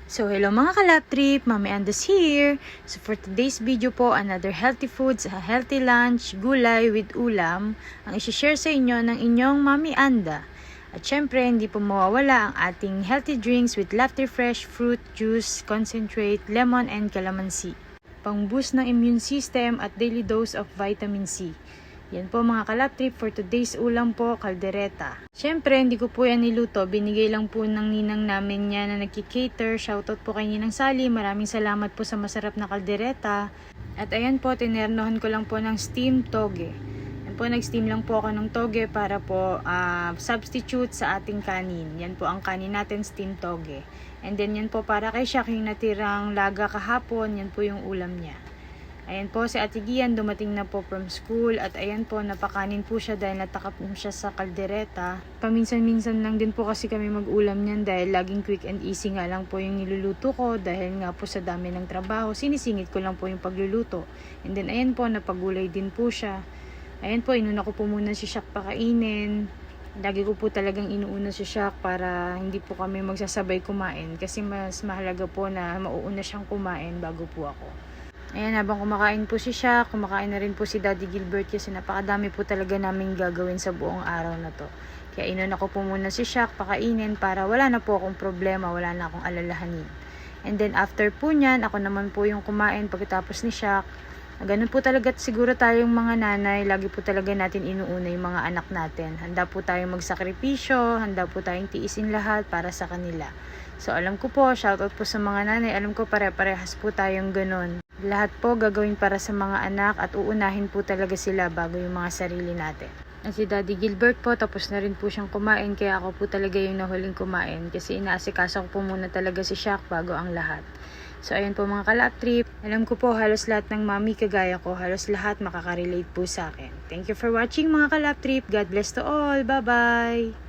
So hello mga kalap trip, Mami Andas here. So for today's video po, another healthy foods, a healthy lunch, gulay with ulam, ang isi-share sa inyo ng inyong Mami Anda. At syempre, hindi po mawawala ang ating healthy drinks with Laughter Fresh fruit juice, concentrate, lemon, and calamansi. Pang-boost ng immune system at daily dose of vitamin C. Yan po mga kalap trip, for today's ulam po, kaldereta. Syempre, hindi ko po yan niluto. Binigay lang po ng ninang namin niya na nagki-cater. Shoutout po kay Ninang Sally. Maraming salamat po sa masarap na kaldereta. At ayan po, tinernohan ko lang po ng steamed toge. Yan po, nag-steam lang po ako ng toge para po substitute sa ating kanin. Yan po ang kanin natin, steamed toge. And then yan po para kay Shaq, yung natirang laga kahapon, yan po yung ulam niya. Ayan po, si Ate Gian dumating na po from school at ayan po, napakanin po siya dahil natakap siya sa kaldereta. Paminsan-minsan lang din po kasi kami mag-ulam niyan dahil laging quick and easy nga lang po yung niluluto ko dahil nga po sa dami ng trabaho, sinisingit ko lang po yung pagluluto. And then ayan po, napagulay din po siya. Ayan po, inuna ko po muna si Shaq pakainin. Lagi ko po talagang inuuna si Shaq para hindi po kami magsasabay kumain kasi mas mahalaga po na mauuna siyang kumain bago po ako. Ayan, habang kumakain po si Shaq, kumakain na rin po si Daddy Gilbert kasi napakadami po talaga namin gagawin sa buong araw na to. Kaya inuna ko po muna si Shaq pakainin para wala na po akong problema, wala na akong alalahanin. And then after po niyan, ako naman po yung kumain pagkatapos ni Shaq. Ganun po talaga siguro tayong mga nanay, lagi po talaga natin inuuna yung mga anak natin. Handa po tayong magsakripisyo, handa po tayong tiisin lahat para sa kanila. So alam ko po, shoutout po sa mga nanay, alam ko pare-parehas po tayong ganun. Lahat po gagawin para sa mga anak at uunahin po talaga sila bago yung mga sarili natin. At si Daddy Gilbert po, tapos na rin po siyang kumain, kaya ako po talaga yung nahuling kumain kasi inaasikaso ko po muna talaga si Shaq bago ang lahat. So ayun po mga kalap trip, alam ko po halos lahat ng mami kagaya ko, halos lahat makaka-relate po sa akin. Thank you for watching mga kalap trip, God bless to all, bye bye!